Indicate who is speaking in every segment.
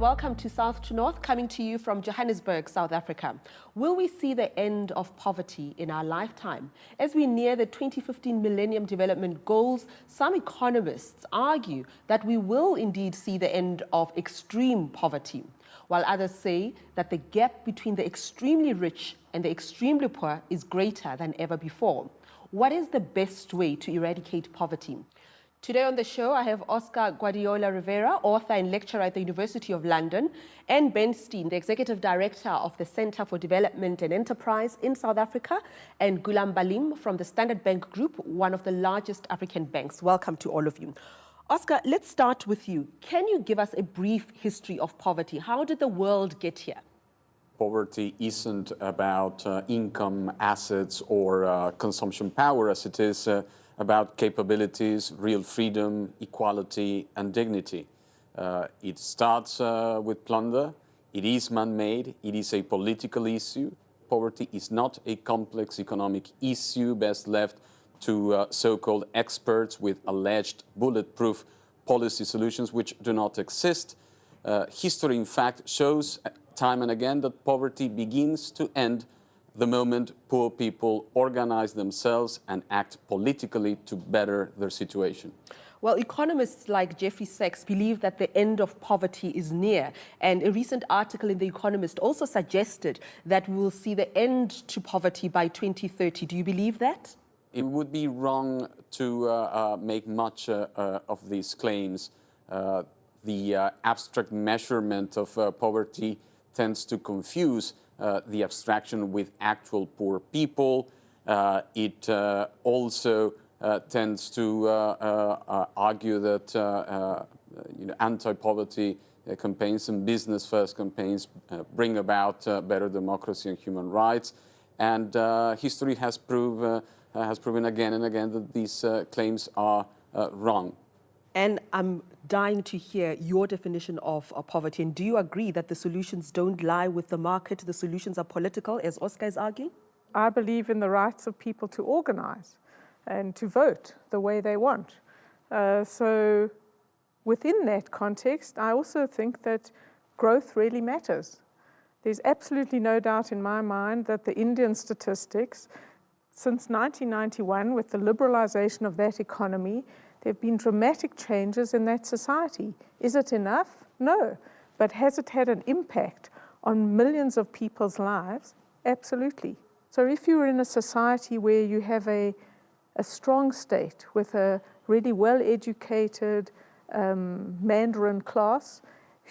Speaker 1: welcome to South to North, coming to you from Johannesburg, South Africa. Will we see the end of poverty in our lifetime? As we near the 2015 Millennium Development Goals, some economists argue that we will indeed see the end of extreme poverty, while others say that the gap between the extremely rich and the extremely poor is greater than ever before. What is the best way to eradicate poverty? Today on the show, I have Oscar Guardiola-Rivera, author and lecturer at the University of London, Ann Bernstein, the Executive Director of the Centre for Development and Enterprise in South Africa, and Goolam Ballim from the Standard Bank Group, one of the largest African banks. Welcome to all of you. Oscar, let's start with you. Can you give us a brief history of poverty? How did the world get here?
Speaker 2: Poverty isn't about income, assets, or consumption power, as it is about capabilities, real freedom, equality, and dignity. It starts with plunder. It is man-made. It is a political issue. Poverty is not a complex economic issue best left to so-called experts with alleged bulletproof policy solutions which do not exist. History, in fact, shows time and again that poverty begins to end the moment poor people organize themselves and act politically to better their situation.
Speaker 1: Well, economists like Jeffrey Sachs believe that the end of poverty is near. And a recent article in The Economist also suggested that we will see the end to poverty by 2030. Do you believe that?
Speaker 2: It would be wrong to make much of these claims. The abstract measurement of poverty tends to confuse the abstraction with actual poor people. It also tends to argue that anti-poverty campaigns and business-first campaigns bring about better democracy and human rights. And history has proven again and again that these claims are wrong.
Speaker 1: And I'm dying to hear your definition of poverty. And do you agree that the solutions don't lie with the market, the solutions are political, as Oscar is arguing?
Speaker 3: I believe in the rights of people to organize and to vote the way they want. So within that context, I also think that growth really matters. There's absolutely no doubt in my mind that the Indian statistics, since 1991, with the liberalization of that economy, there have been dramatic changes in that society. Is it enough? No. But has it had an impact on millions of people's lives? Absolutely. So if you're in a society where you have a strong state with a really well-educated Mandarin class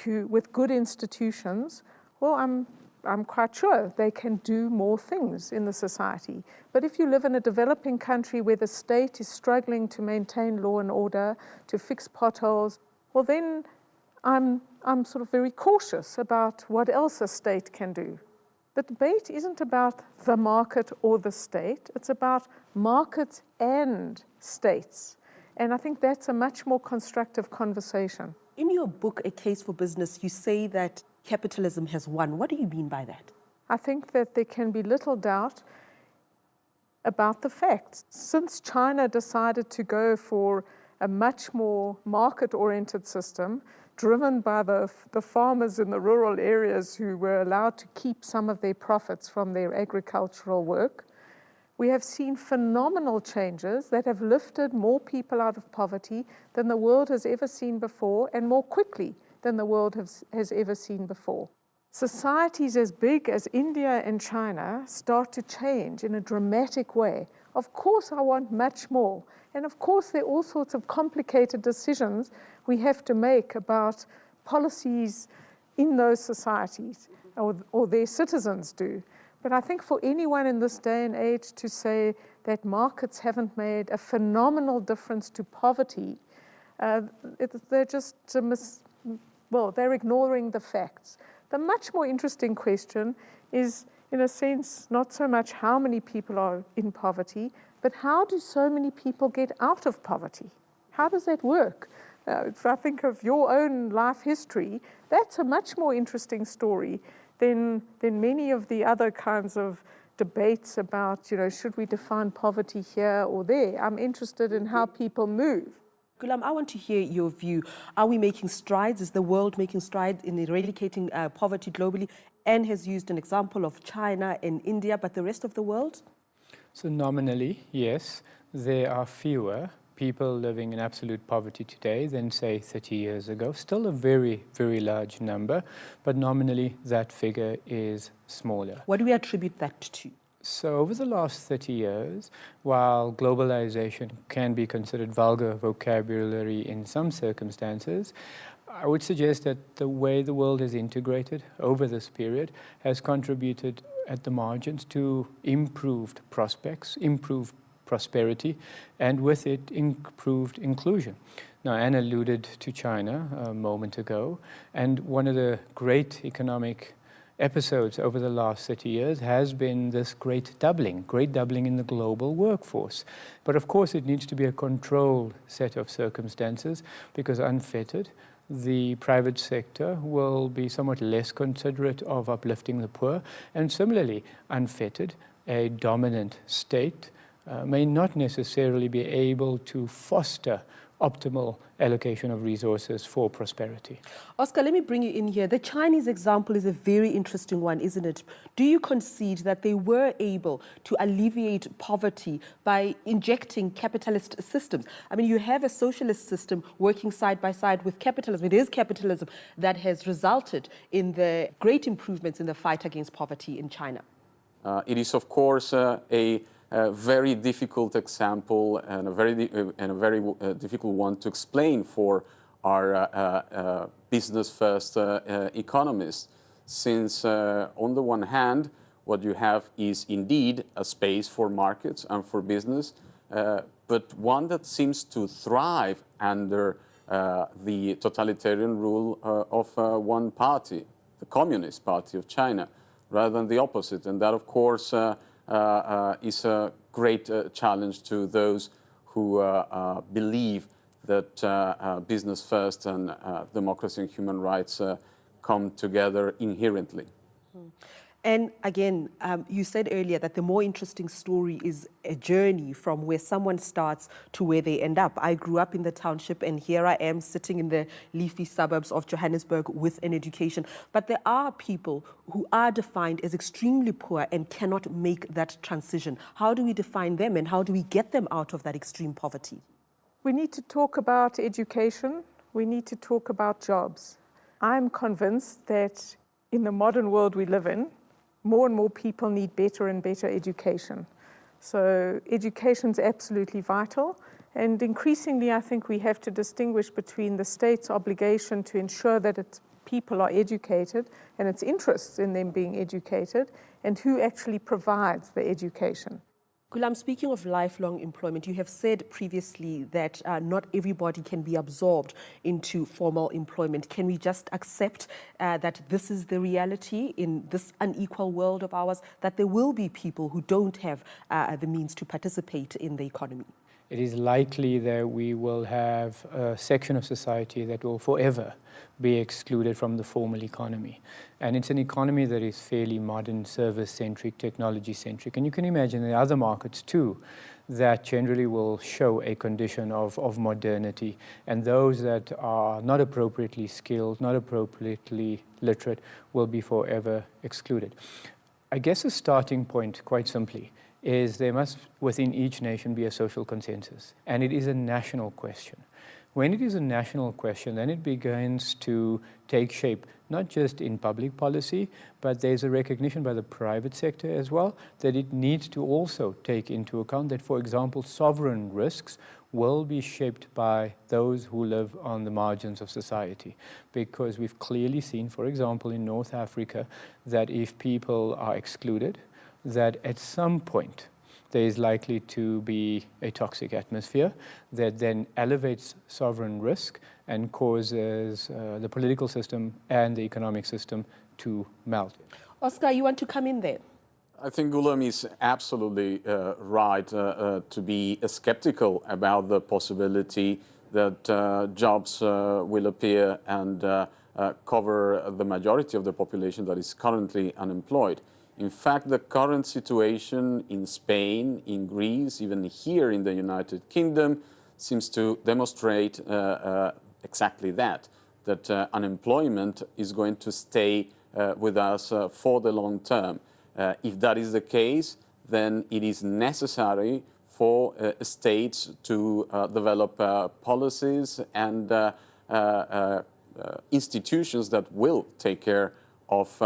Speaker 3: with good institutions, well, I'm quite sure they can do more things in the society. But if you live in a developing country where the state is struggling to maintain law and order, to fix potholes, well then I'm sort of very cautious about what else a state can do. The debate isn't about the market or the state, it's about markets and states. And I think that's a much more constructive conversation.
Speaker 1: In your book, A Case for Business, you say that capitalism has won. What do you mean by that?
Speaker 3: I think that there can be little doubt about the facts. Since China decided to go for a much more market-oriented system, driven by the farmers in the rural areas who were allowed to keep some of their profits from their agricultural work, we have seen phenomenal changes that have lifted more people out of poverty than the world has ever seen before, and more quickly than the world has ever seen before. Societies as big as India and China start to change in a dramatic way. Of course, I want much more. And of course, there are all sorts of complicated decisions we have to make about policies in those societies, or their citizens do. But I think for anyone in this day and age to say that markets haven't made a phenomenal difference to poverty, they're just they're ignoring the facts. The much more interesting question is, in a sense, not so much how many people are in poverty, but how do so many people get out of poverty? How does that work? If I think of your own life history, that's a much more interesting story than many of the other kinds of debates about, should we define poverty here or there? I'm interested in how people move.
Speaker 1: Gulam, I want to hear your view. Are we making strides? Is the world making strides in eradicating poverty globally? Ann has used an example of China and India, but the rest of the world?
Speaker 4: So nominally, yes, there are fewer people living in absolute poverty today than, say, 30 years ago. Still a very, very large number, but nominally that figure is smaller.
Speaker 1: What do we attribute that to?
Speaker 4: So over the last 30 years, while globalization can be considered vulgar vocabulary in some circumstances, I would suggest that the way the world has integrated over this period has contributed at the margins to improved prospects, improved prosperity, and with it improved inclusion. Now, Anne alluded to China a moment ago, and one of the great economic episodes over the last 30 years has been this great doubling in the global workforce. But of course, it needs to be a controlled set of circumstances, because unfettered, the private sector will be somewhat less considerate of uplifting the poor, and similarly, unfettered, a dominant state may not necessarily be able to foster optimal allocation of resources for prosperity.
Speaker 1: Oscar, let me bring you in here. The Chinese example is a very interesting one, isn't it? Do you concede that they were able to alleviate poverty by injecting capitalist systems? I mean, you have a socialist system working side by side with capitalism. It is capitalism that has resulted in the great improvements in the fight against poverty in China.
Speaker 2: It is, of course, a very difficult example and a very difficult one to explain for our business-first economists, since on the one hand, what you have is indeed a space for markets and for business, but one that seems to thrive under the totalitarian rule of one party, the Communist Party of China, rather than the opposite. And that, of course, is a great challenge to those who believe that business first and democracy and human rights come together inherently.
Speaker 1: And again, you said earlier that the more interesting story is a journey from where someone starts to where they end up. I grew up in the township, and here I am sitting in the leafy suburbs of Johannesburg with an education. But there are people who are defined as extremely poor and cannot make that transition. How do we define them, and how do we get them out of that extreme poverty?
Speaker 3: We need to talk about education. We need to talk about jobs. I'm convinced that in the modern world we live in, more and more people need better and better education. So education is absolutely vital. And increasingly, I think we have to distinguish between the state's obligation to ensure that its people are educated and its interests in them being educated, and who actually provides the education.
Speaker 1: Gulam, speaking of lifelong employment, you have said previously that not everybody can be absorbed into formal employment. Can we just accept that this is the reality in this unequal world of ours, that there will be people who don't have the means to participate in the economy?
Speaker 4: It is likely that we will have a section of society that will forever be excluded from the formal economy. And it's an economy that is fairly modern, service-centric, technology-centric. And you can imagine there are other markets too that generally will show a condition of modernity. And those that are not appropriately skilled, not appropriately literate, will be forever excluded. I guess a starting point, quite simply, is there must, within each nation, be a social consensus. And it is a national question. When it is a national question, then it begins to take shape, not just in public policy, but there's a recognition by the private sector as well that it needs to also take into account that, for example, sovereign risks will be shaped by those who live on the margins of society. Because we've clearly seen, for example, in North Africa, that if people are excluded, that at some point there is likely to be a toxic atmosphere that then elevates sovereign risk and causes the political system and the economic system to melt.
Speaker 1: Oscar, you want to come in there?
Speaker 2: I think Gulam is absolutely right to be skeptical about the possibility that jobs will appear and cover the majority of the population that is currently unemployed. In fact, the current situation in Spain, in Greece, even here in the United Kingdom, seems to demonstrate exactly that unemployment is going to stay with us for the long term. If that is the case, then it is necessary for states to develop policies and institutions that will take care of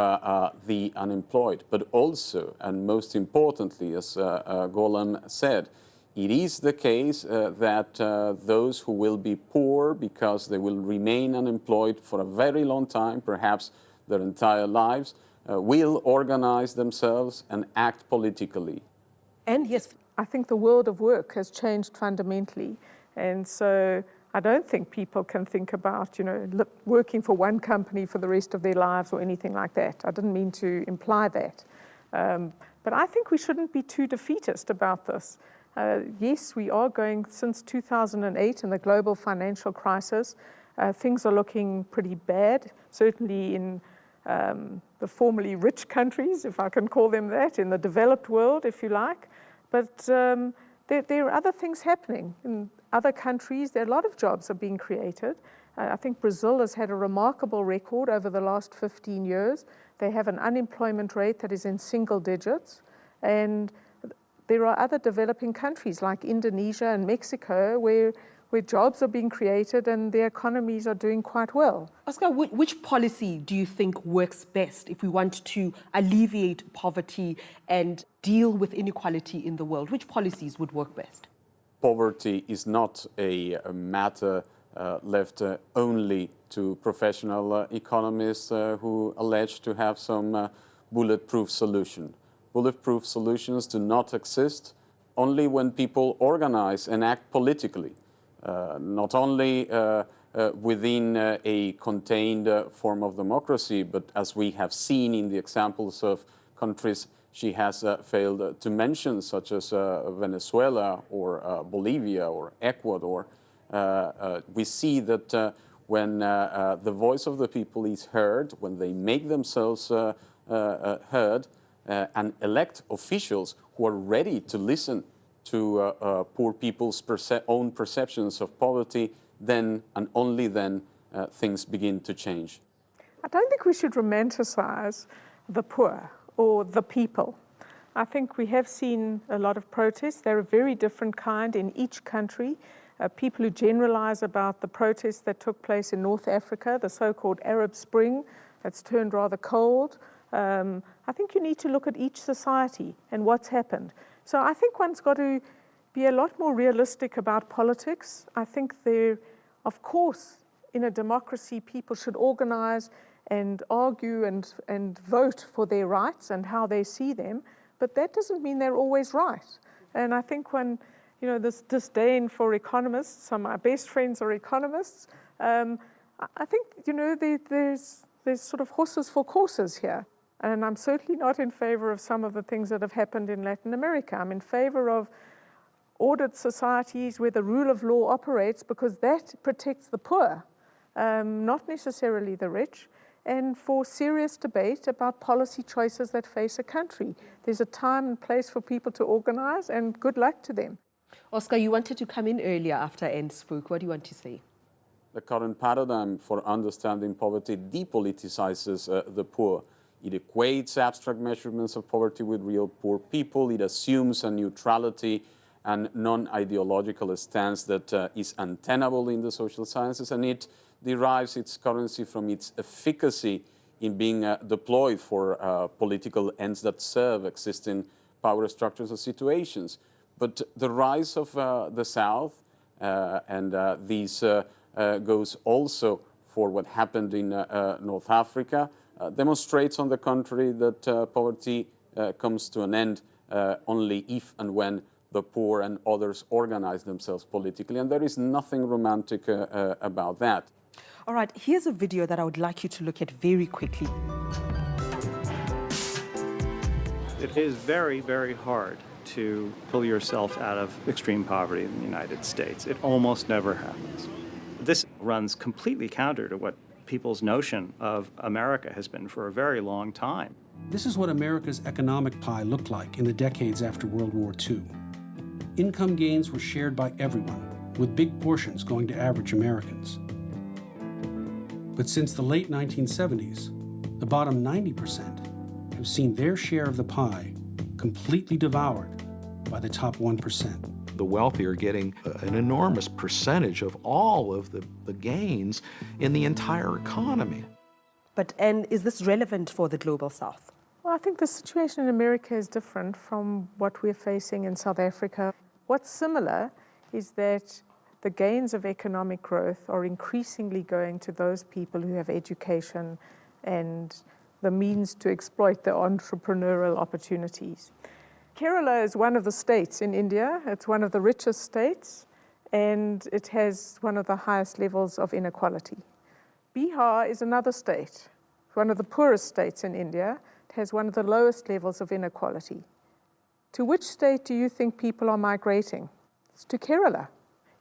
Speaker 2: the unemployed. But also, and most importantly, as Goolam said, it is the case that those who will be poor because they will remain unemployed for a very long time, perhaps their entire lives, will organize themselves and act politically.
Speaker 1: And yes,
Speaker 3: I think the world of work has changed fundamentally. And so I don't think people can think about, working for one company for the rest of their lives or anything like that. I didn't mean to imply that. But I think we shouldn't be too defeatist about this. Yes, we are going, since 2008 and the global financial crisis, things are looking pretty bad, certainly in the formerly rich countries, if I can call them that, in the developed world, if you like. But there are other things happening. In other countries, there are a lot of jobs are being created. I think Brazil has had a remarkable record over the last 15 years. They have an unemployment rate that is in single digits. And there are other developing countries like Indonesia and Mexico where jobs are being created and their economies are doing quite well.
Speaker 1: Oscar, which policy do you think works best if we want to alleviate poverty and deal with inequality in the world? Which policies would work best?
Speaker 2: Poverty is not a matter left only to professional economists who allege to have some bulletproof solution. Bulletproof solutions do not exist only when people organize and act politically. Not only within a contained form of democracy, but as we have seen in the examples of countries she has failed to mention, such as Venezuela or Bolivia or Ecuador, we see that when the voice of the people is heard, when they make themselves heard and elect officials who are ready to listen to poor people's own perceptions of poverty, then and only then things begin to change.
Speaker 3: I don't think we should romanticize the poor or the people. I think we have seen a lot of protests. They're a very different kind in each country. People who generalize about the protests that took place in North Africa, the so-called Arab Spring, that's turned rather cold. I think you need to look at each society and what's happened. So I think one's got to be a lot more realistic about politics. I think of course, in a democracy, people should organize and argue and vote for their rights and how they see them, but that doesn't mean they're always right. And I think when, this disdain for economists, some of my best friends are economists, I think, there's sort of horses for courses here. And I'm certainly not in favor of some of the things that have happened in Latin America. I'm in favor of ordered societies where the rule of law operates because that protects the poor, not necessarily the rich, and for serious debate about policy choices that face a country. There's a time and place for people to organize, and good luck to them.
Speaker 1: Oscar, you wanted to come in earlier after Ann spoke. What do you want to say?
Speaker 2: The current paradigm for understanding poverty depoliticizes the poor. It equates abstract measurements of poverty with real poor people. It assumes a neutrality and non-ideological stance that is untenable in the social sciences, and it derives its currency from its efficacy in being deployed for political ends that serve existing power structures or situations. But the rise of the South, and this goes also for what happened in North Africa, demonstrates on the contrary that poverty comes to an end only if and when the poor and others organize themselves politically. And there is nothing romantic about that.
Speaker 1: All right, here's a video that I would like you to look at very quickly.
Speaker 5: It is very, very hard to pull yourself out of extreme poverty in the United States. It almost never happens. This runs completely counter to what people's notion of America has been for a very long time.
Speaker 6: This is what America's economic pie looked like in the decades after World War II. Income gains were shared by everyone, with big portions going to average Americans. But since the late 1970s, the bottom 90% have seen their share of the pie completely devoured by the top 1%.
Speaker 7: The wealthy are getting an enormous percentage of all of the gains in the entire economy.
Speaker 1: But, and is this relevant for the Global South?
Speaker 3: Well, I think the situation in America is different from what we're facing in South Africa. What's similar is that the gains of economic growth are increasingly going to those people who have education and the means to exploit their entrepreneurial opportunities. Kerala is one of the states in India. It's one of the richest states, and it has one of the highest levels of inequality. Bihar is another state, one of the poorest states in India. It has one of the lowest levels of inequality. To which state do you think people are migrating? It's to Kerala.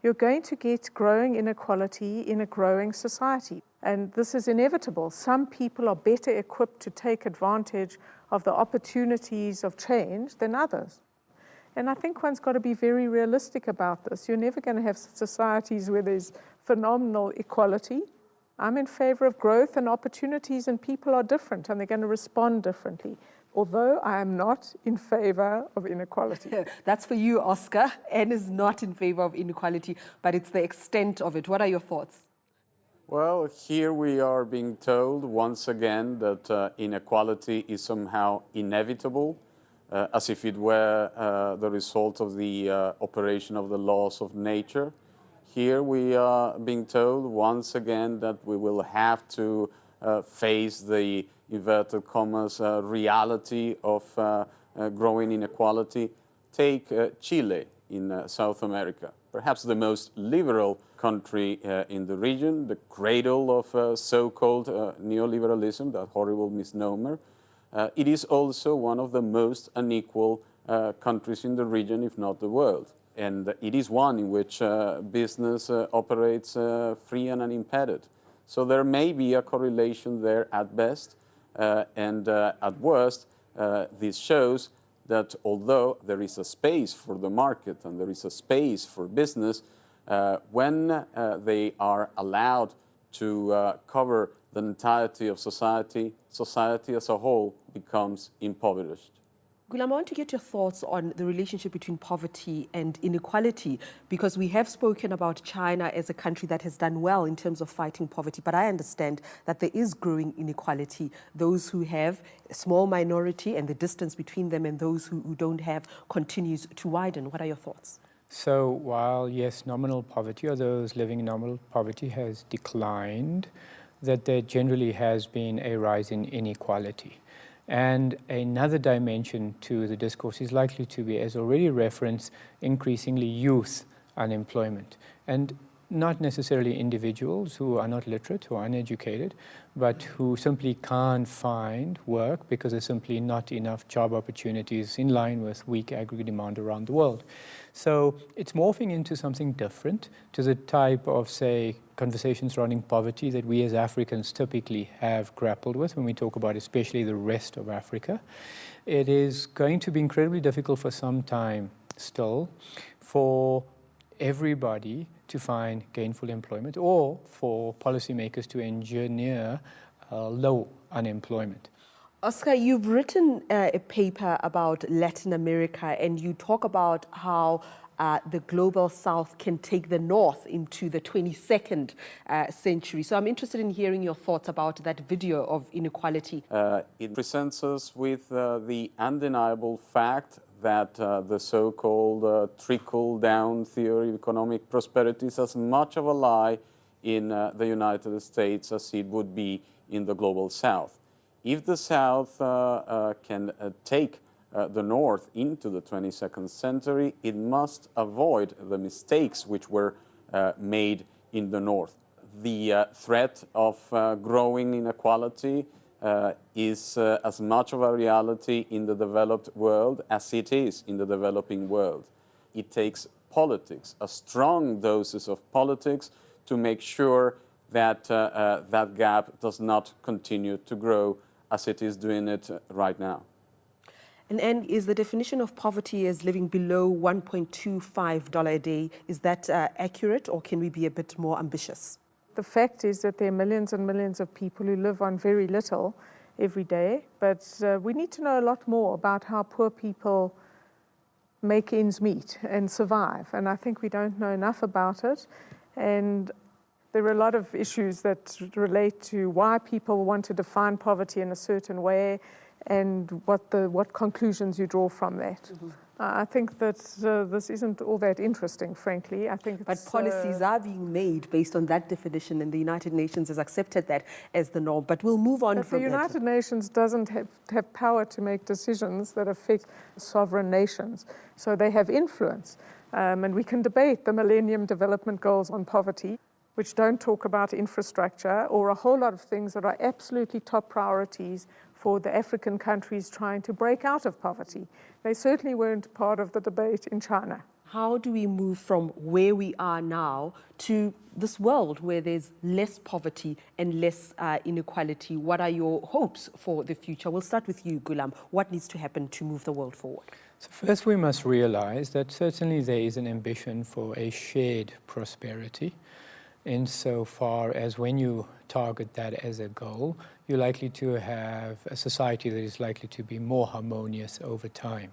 Speaker 3: You're going to get growing inequality in a growing society. And this is inevitable. Some people are better equipped to take advantage of the opportunities of change than others. And I think one's got to be very realistic about this. You're never going to have societies where there's phenomenal equality. I'm in favor of growth and opportunities, and people are different, and they're going to respond differently. Although I am not in favor of inequality.
Speaker 1: That's for you, Oscar. Ann is not in favor of inequality, but it's the extent of it. What are your thoughts?
Speaker 2: Well, here we are being told once again that inequality is somehow inevitable, as if it were the result of the operation of the laws of nature. Here we are being told once again that we will have to face the inverted commas reality of growing inequality. Take Chile in South America, perhaps the most liberal country in the region, the cradle of so-called neoliberalism, that horrible misnomer. It is also one of the most unequal countries in the region, if not the world. And it is one in which business operates free and unimpeded. So there may be a correlation there at best, and at worst, this shows that although there is a space for the market and there is a space for business, when they are allowed to cover the entirety of society, society as a whole becomes impoverished.
Speaker 1: Goolam, I want to get your thoughts on the relationship between poverty and inequality, because we have spoken about China as a country that has done well in terms of fighting poverty, but I understand that there is growing inequality. Those who have a small minority and the distance between them and those who don't have continues to widen. What are your thoughts?
Speaker 4: So while, yes, nominal poverty, or those living in nominal poverty, has declined, that there generally has been a rise in inequality. And another dimension to the discourse is likely to be, as already referenced, increasingly youth unemployment. And not necessarily individuals who are not literate, who are uneducated, but who simply can't find work because there's simply not enough job opportunities in line with weak aggregate demand around the world. So it's morphing into something different to the type of, say, conversations surrounding poverty that we as Africans typically have grappled with when we talk about especially the rest of Africa. It is going to be incredibly difficult for some time still for everybody to find gainful employment, or for policymakers to engineer low unemployment.
Speaker 1: Oscar, you've written a paper about Latin America, and you talk about how the Global South can take the North into the 22nd century. So I'm interested in hearing your thoughts about that video of inequality.
Speaker 2: It presents us with the undeniable fact that the so-called trickle-down theory of economic prosperity is as much of a lie in the United States as it would be in the Global South. If the South can take the North into the 22nd century, it must avoid the mistakes which were made in the North. The threat of growing inequality is as much of a reality in the developed world as it is in the developing world. It takes politics, a strong doses of politics, to make sure that that gap does not continue to grow as it is doing it right now.
Speaker 1: And Ann, is the definition of poverty as living below $1.25 a day, is that accurate, or can we be a bit more ambitious?
Speaker 3: The fact is that there are millions and millions of people who live on very little every day, but we need to know a lot more about how poor people make ends meet and survive, and I think we don't know enough about it. And there are a lot of issues that relate to why people want to define poverty in a certain way and what conclusions you draw from that. Mm-hmm. I think that this isn't all that interesting, frankly. I think
Speaker 1: but policies are being made based on that definition, and the United Nations has accepted that as the norm. But we'll move on from that.
Speaker 3: The United Nations doesn't have power to make decisions that affect sovereign nations. So they have influence. And we can debate the Millennium Development Goals on poverty, which don't talk about infrastructure or a whole lot of things that are absolutely top priorities for the African countries trying to break out of poverty. They certainly weren't part of the debate in China.
Speaker 1: How do we move from where we are now to this world where there's less poverty and less inequality? What are your hopes for the future? We'll start with you, Goolam. What needs to happen to move the world forward?
Speaker 4: So first we must realize that certainly there is an ambition for a shared prosperity, insofar as when you target that as a goal, you're likely to have a society that is likely to be more harmonious over time.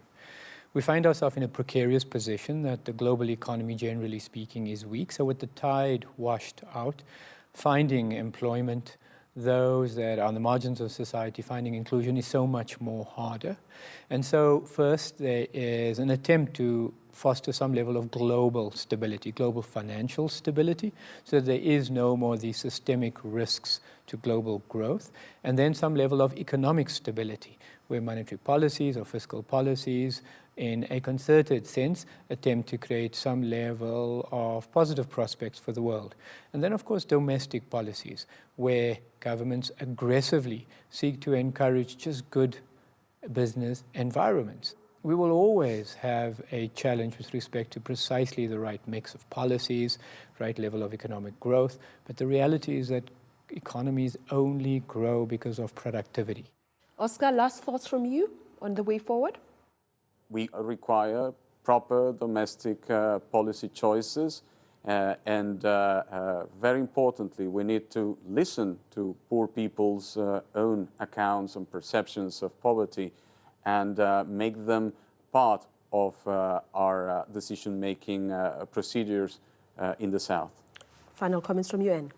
Speaker 4: We find ourselves in a precarious position that the global economy, generally speaking, is weak. So with the tide washed out, finding employment, those that are on the margins of society, finding inclusion is so much more harder. And so first there is an attempt to foster some level of global stability, global financial stability, so that there is no more these systemic risks to global growth, and then some level of economic stability, where monetary policies or fiscal policies in a concerted sense attempt to create some level of positive prospects for the world. And then, of course, domestic policies, where governments aggressively seek to encourage just good business environments. We will always have a challenge with respect to precisely the right mix of policies, right level of economic growth, but the reality is that economies only grow because of productivity.
Speaker 1: Oscar, last thoughts from you on the way forward?
Speaker 2: We require proper domestic policy choices, and very importantly, we need to listen to poor people's own accounts and perceptions of poverty, and make them part of our decision-making procedures in the South.
Speaker 1: Final comments from you, Ann.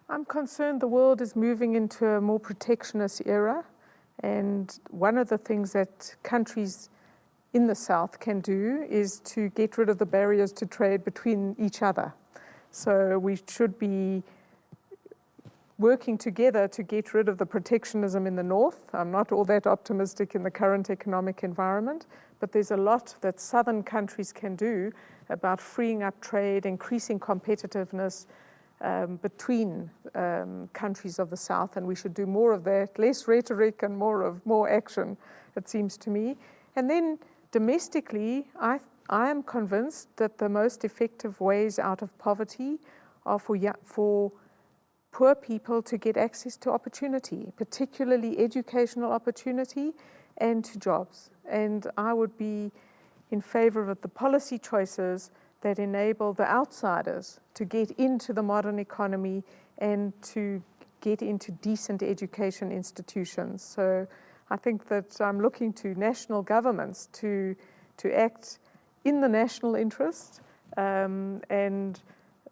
Speaker 3: I'm concerned the world is moving into a more protectionist era, and one of the things that countries in the South can do is to get rid of the barriers to trade between each other. So we should be working together to get rid of the protectionism in the North. I'm not all that optimistic in the current economic environment, but there's a lot that Southern countries can do about freeing up trade, increasing competitiveness between countries of the South, and we should do more of that, less rhetoric and more action, it seems to me. And then domestically, I am convinced that the most effective ways out of poverty are for poor people to get access to opportunity, particularly educational opportunity and to jobs. And I would be in favor of the policy choices that enable the outsiders to get into the modern economy and to get into decent education institutions. So I think that I'm looking to national governments to act in the national interest and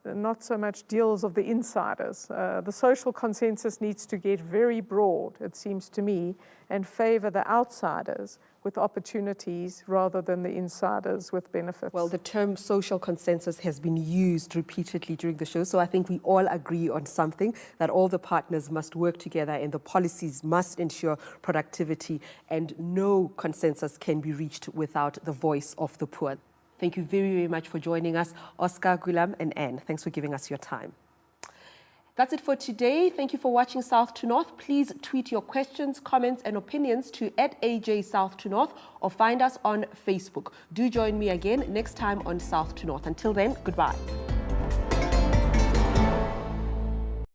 Speaker 3: not so much deals of the insiders. The social consensus needs to get very broad, it seems to me, and favor the outsiders with opportunities rather than the insiders with benefits.
Speaker 1: Well, the term social consensus has been used repeatedly during the show, so I think we all agree on something, that all the partners must work together and the policies must ensure productivity, and no consensus can be reached without the voice of the poor. Thank you very, very much for joining us, Oscar, Goolam, and Ann. Thanks for giving us your time. That's it for today. Thank you for watching South to North. Please tweet your questions, comments, and opinions to @AJSouth2North or find us on Facebook. Do join me again next time on South to North. Until then, goodbye.